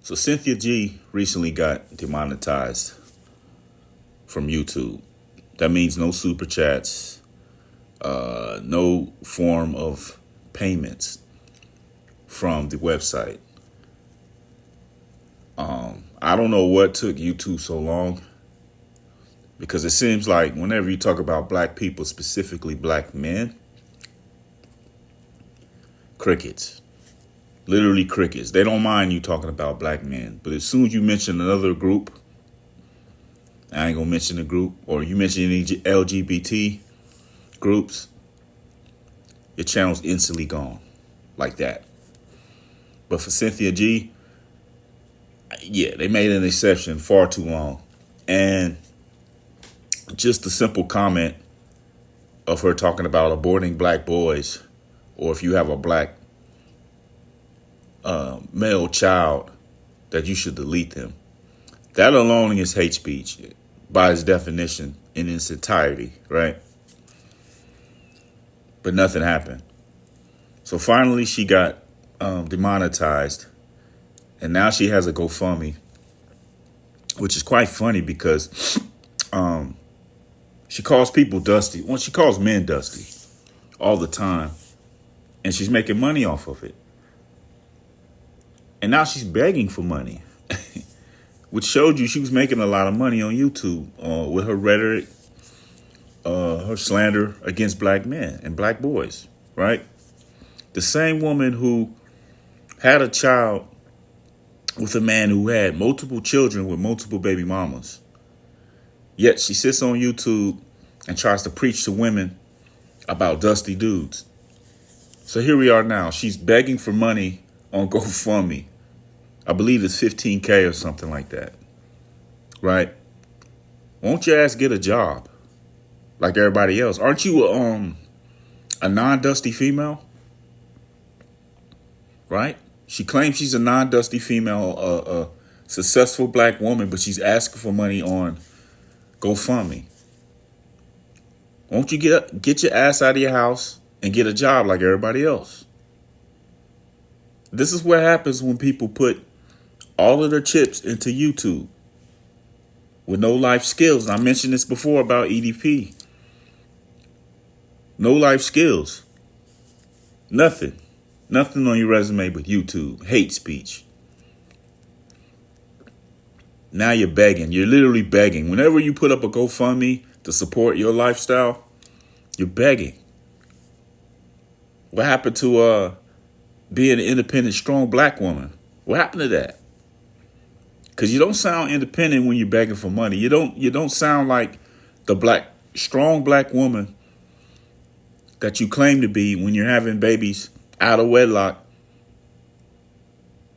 So Cynthia G recently got demonetized from YouTube. That means no super chats, no form of payments from the website. I don't know what took YouTube so long, because it seems like whenever you talk about black people, specifically black men, crickets. Literally crickets. They don't mind you talking about black men. But as soon as you mention another group, I ain't gonna mention the group, or you mention any LGBT groups, your channel's instantly gone. Like that. But for Cynthia G, yeah, they made an exception far too long. And just a simple comment of her talking about aborting black boys, or if you have a black male child, that you should delete them. That alone is hate speech by its definition in its entirety, right? But nothing happened. So finally she got demonetized, and now she has a GoFundMe, which is quite funny because she calls people dusty. Well, she calls men dusty all the time, and she's making money off of it. And now she's begging for money, which showed you she was making a lot of money on YouTube with her rhetoric, her slander against black men and black boys, right? The same woman who had a child with a man who had multiple children with multiple baby mamas. Yet she sits on YouTube and tries to preach to women about dusty dudes. So here we are now. She's begging for money on GoFundMe. I believe it's $15K or something like that. Right? Won't your ass get a job like everybody else? Aren't you a non-dusty female? Right? She claims she's a non-dusty female, a successful black woman, but she's asking for money on GoFundMe. Won't you get your ass out of your house and get a job like everybody else? This is what happens when people put all of their chips into YouTube with no life skills. And I mentioned this before about EDP. No life skills. Nothing. Nothing on your resume but YouTube. Hate speech. Now you're begging. You're literally begging. Whenever you put up a GoFundMe to support your lifestyle, you're begging. What happened to being an independent, strong black woman? What happened to that? Because you don't sound independent when you're begging for money. You don't sound like the strong black woman that you claim to be when you're having babies out of wedlock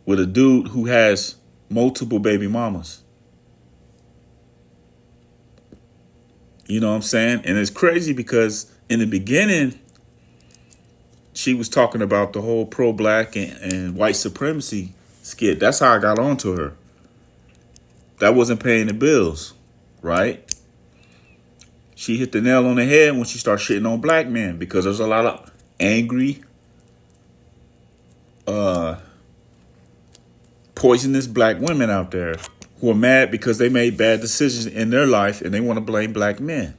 with a dude who has multiple baby mamas. You know what I'm saying? And it's crazy because in the beginning, she was talking about the whole pro-black and white supremacy skit. That's how I got onto her. That wasn't paying the bills, right? She hit the nail on the head when she started shitting on black men, because there's a lot of angry, poisonous black women out there who are mad because they made bad decisions in their life and they want to blame black men.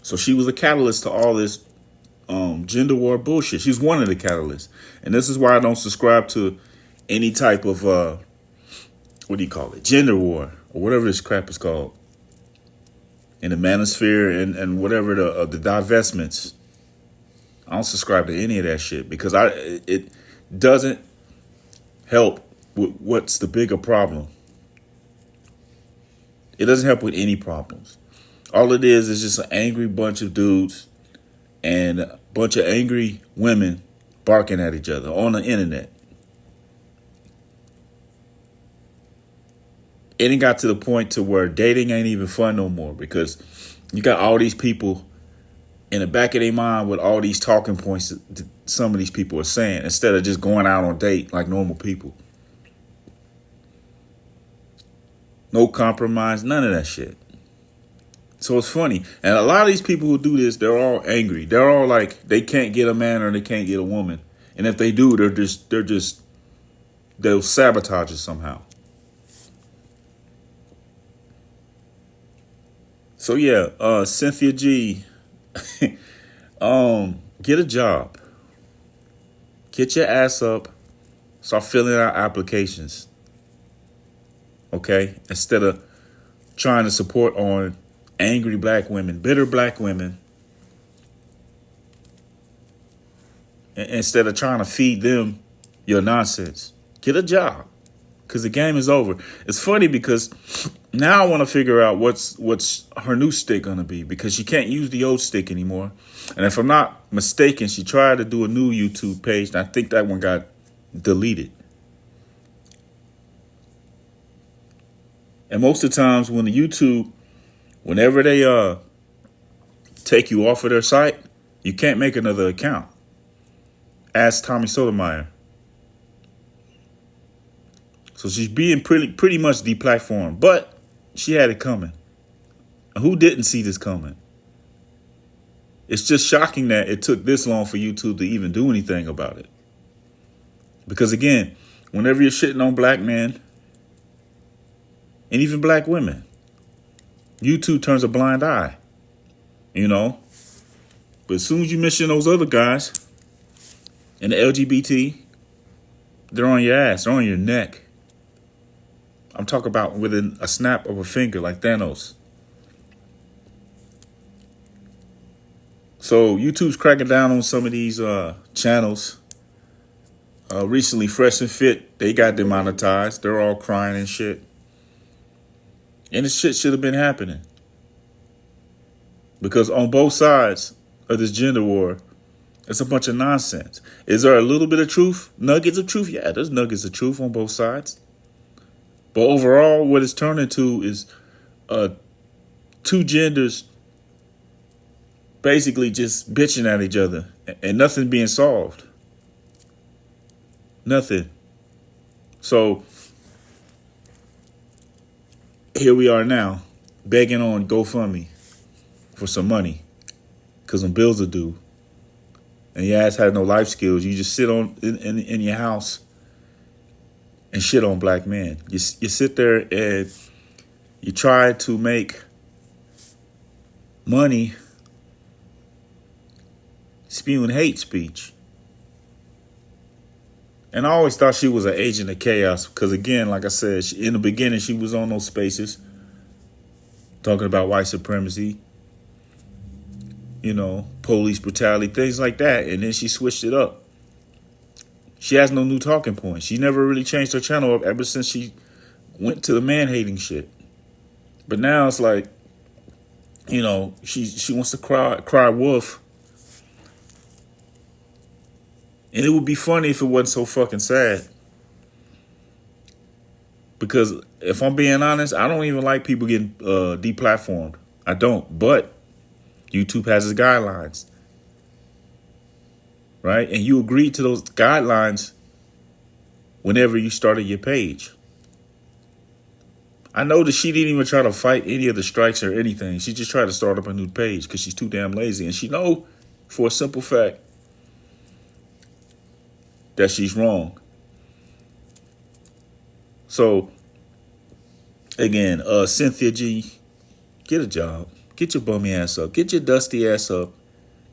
So she was a catalyst to all this gender war bullshit. She's one of the catalysts. And this is why I don't subscribe to any type of, what do you call it? Gender war, or whatever this crap is called. In the manosphere and whatever the divestments. I don't subscribe to any of that shit, because it doesn't help with what's the bigger problem. It doesn't help with any problems. All it is just an angry bunch of dudes and a bunch of angry women barking at each other on the internet. And it got to the point to where dating ain't even fun no more, because you got all these people in the back of their mind with all these talking points that some of these people are saying, instead of just going out on date like normal people. No compromise, none of that shit. So it's funny. And a lot of these people who do this, they're all angry. They're all like, they can't get a man or they can't get a woman. And if they do, they're just they'll sabotage it somehow. So yeah, Cynthia G, get a job. Get your ass up. Start filling out applications. Okay? Instead of trying to support on angry black women, bitter black women. Instead of trying to feed them your nonsense. Get a job. Because the game is over. It's funny because now I want to figure out what's her new stick going to be. Because she can't use the old stick anymore. And if I'm not mistaken, she tried to do a new YouTube page. And I think that one got deleted. And most of the times when the YouTube, whenever they take you off of their site, you can't make another account. Ask Tommy Sotomayor. So she's being pretty much deplatformed. But she had it coming. And who didn't see this coming? It's just shocking that it took this long for YouTube to even do anything about it. Because again, whenever you're shitting on black men, and even black women, YouTube turns a blind eye, you know. But as soon as you mention those other guys and the LGBT, they're on your ass, they're on your neck. I'm talking about within a snap of a finger, like Thanos. So YouTube's cracking down on some of these channels. Recently, Fresh and Fit, they got demonetized. They're all crying and shit. And this shit should have been happening. Because on both sides of this gender war, it's a bunch of nonsense. Is there a little bit of truth? Nuggets of truth? Yeah, there's nuggets of truth on both sides. But overall, what it's turned into is two genders basically just bitching at each other and nothing being solved. Nothing. So here we are now, begging on GoFundMe for some money because some bills are due. And your ass had no life skills. You just sit on in your house and shit on black men. You sit there and you try to make money spewing hate speech. And I always thought she was an agent of chaos because, again, like I said, in the beginning, she was on those spaces talking about white supremacy, you know, police brutality, things like that. And then she switched it up. She has no new talking points. She never really changed her channel up ever since she went to the man-hating shit. But now it's like, you know, she wants to cry wolf. And it would be funny if it wasn't so fucking sad. Because if I'm being honest, I don't even like people getting deplatformed. I don't. But YouTube has its guidelines. Right? And you agreed to those guidelines whenever you started your page. I know that she didn't even try to fight any of the strikes or anything. She just tried to start up a new page because she's too damn lazy. And she know for a simple fact that she's wrong. So, again, Cynthia G, get a job. Get your bummy ass up. Get your dusty ass up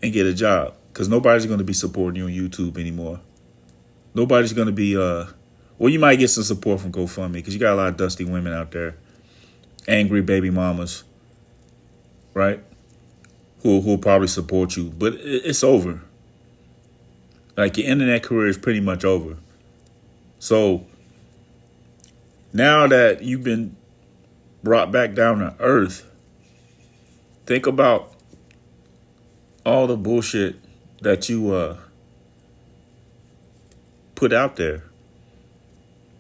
and get a job. Because nobody's going to be supporting you on YouTube anymore. Nobody's going to be, well, you might get some support from GoFundMe because you got a lot of dusty women out there. Angry baby mamas. Right? Who'll probably support you. But it's over. Like, your internet career is pretty much over. So, now that you've been brought back down to earth, think about all the bullshit that you put out there.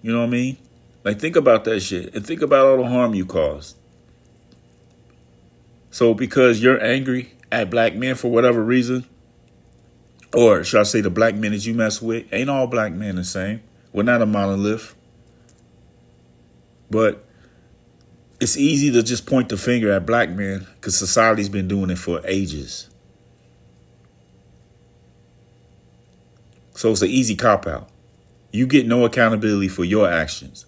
You know what I mean? Like, think about that shit. And think about all the harm you caused. So, because you're angry at black men for whatever reason, or should I say the black men that you mess with, ain't all black men the same. We're not a monolith. But it's easy to just point the finger at black men because society's been doing it for ages. So it's an easy cop-out. you get no accountability for your actions,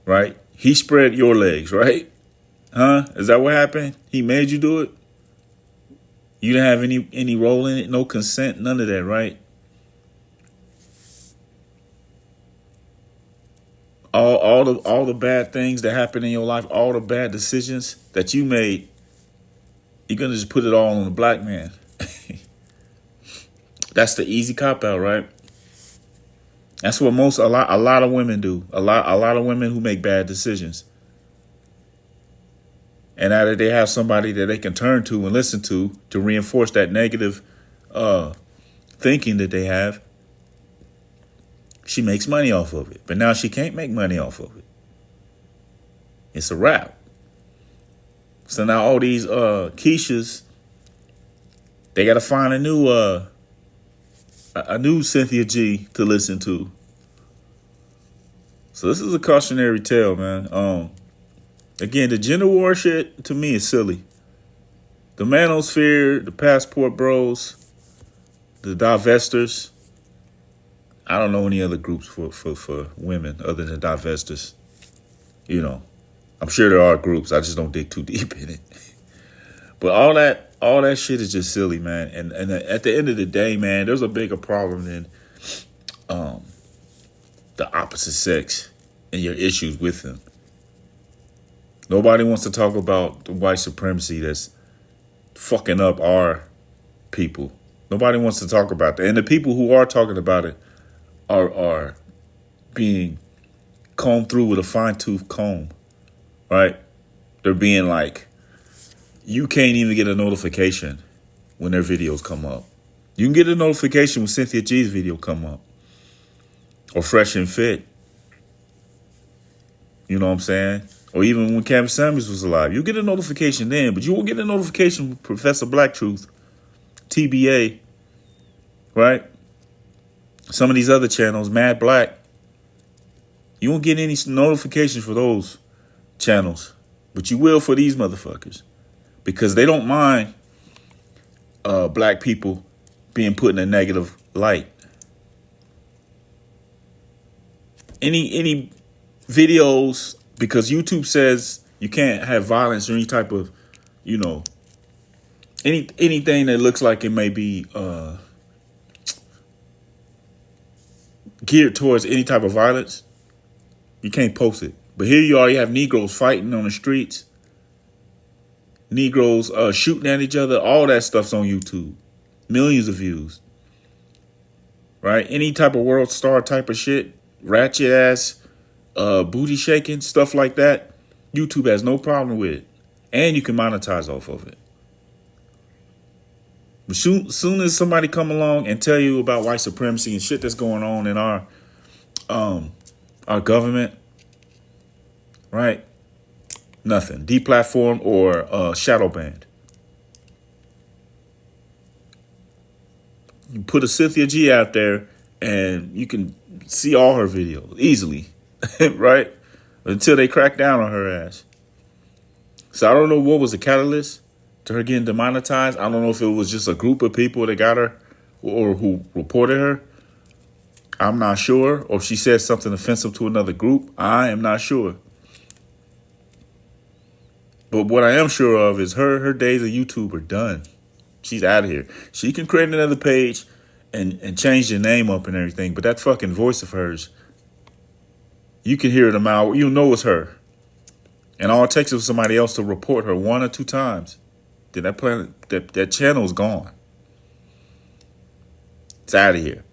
right? He spread your legs, right? Huh? Is that what happened? He made you do it? You didn't have any role in it, no consent, none of that, right? All the bad things that happened in your life, all the bad decisions that you made, you're gonna just put it all on the black man. That's the easy cop out, right? That's what a lot of women do. A lot of women who make bad decisions. And now that they have somebody that they can turn to and listen to reinforce that negative thinking that they have, she makes money off of it. But now she can't make money off of it. It's a wrap. So now all these Keishas, they got to find a new Cynthia G to listen to. So this is a cautionary tale, man. Again, the gender war shit to me is silly. The manosphere, the passport bros, the divestors. I don't know any other groups for women other than divestors. You know, I'm sure there are groups. I just don't dig too deep in it. But all that shit is just silly, man. And at the end of the day, man, there's a bigger problem than the opposite sex and your issues with them. Nobody wants to talk about the white supremacy that's fucking up our people. Nobody wants to talk about that. And the people who are talking about it are being combed through with a fine-tooth comb, right? They're being like, you can't even get a notification when their videos come up. You can get a notification when Cynthia G's video come up. Or Fresh and Fit. You know what I'm saying? Or even when Cam Samuels was alive. You get a notification then, but you won't get a notification with Professor Black Truth, TBA, right? Some of these other channels, Mad Black. You won't get any notifications for those channels. But you will for these motherfuckers. Because they don't mind black people being put in a negative light. Any videos, because YouTube says you can't have violence or any type of, you know, anything that looks like it may be geared towards any type of violence, you can't post it. But here you are, you have Negroes fighting on the streets. Negroes shooting at each other. All that stuff's on YouTube. Millions of views. Right? Any type of world star type of shit. Ratchet ass, booty shaking, stuff like that. YouTube has no problem with it. And you can monetize off of it. But soon as somebody come along and tell you about white supremacy and shit that's going on in our government, right? Nothing. Deplatform or shadow banned. You put a Cynthia G out there and you can see all her videos easily, right? Until they crack down on her ass. So I don't know what was the catalyst to her getting demonetized. I don't know if it was just a group of people that got her or who reported her. I'm not sure. Or if she said something offensive to another group. I am not sure. But what I am sure of is her days of YouTube are done. She's out of here. She can create another page and change the name up and everything. But that fucking voice of hers, you can hear it a mile. You know it's her. And all it takes is somebody else to report her 1 or 2 times. Then that channel's gone. It's out of here.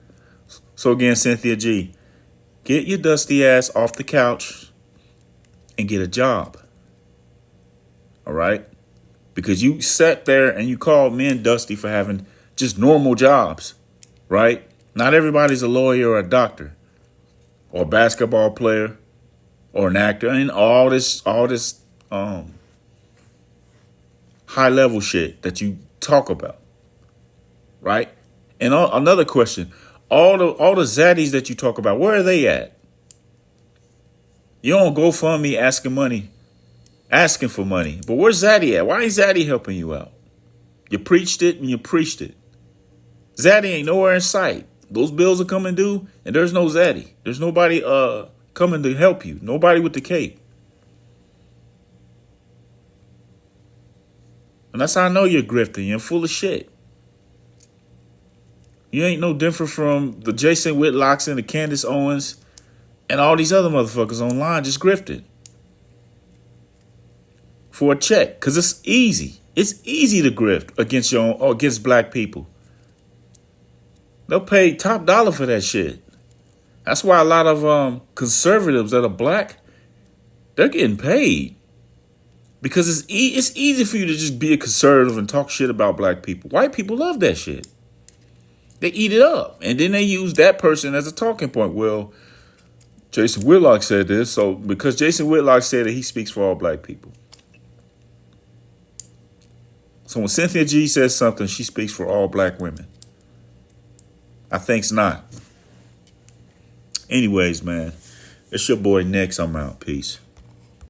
So again, Cynthia G, get your dusty ass off the couch and get a job. All right? Because you sat there and you called men dusty for having just normal jobs, right? Not everybody's a lawyer or a doctor or a basketball player or an actor and all this high level shit that you talk about, right? And another question, all the zaddies that you talk about, where are they at? You don't GoFundMe asking for money. But where's Zaddy at? Why ain't Zaddy helping you out? You preached it and you preached it. Zaddy ain't nowhere in sight. those bills are coming due, and there's no Zaddy. There's nobody coming to help you. Nobody with the cape. And that's how I know you're grifting. You're full of shit. You ain't no different from the Jason Whitlocks and the Candace Owens and all these other motherfuckers online just grifting for a check. Because it's easy. It's easy to grift against your own, or against black people. They'll pay top dollar for that shit. That's why a lot of conservatives that are black, they're getting paid. Because it's easy for you to just be a conservative and talk shit about black people. White people love that shit. They eat it up. And then they use that person as a talking point. Well, Jason Whitlock said this. So because Jason Whitlock said it, he speaks for all black people. So when Cynthia G says something, she speaks for all black women. I think's not. Anyways, man, it's your boy Next. I'm out. Peace.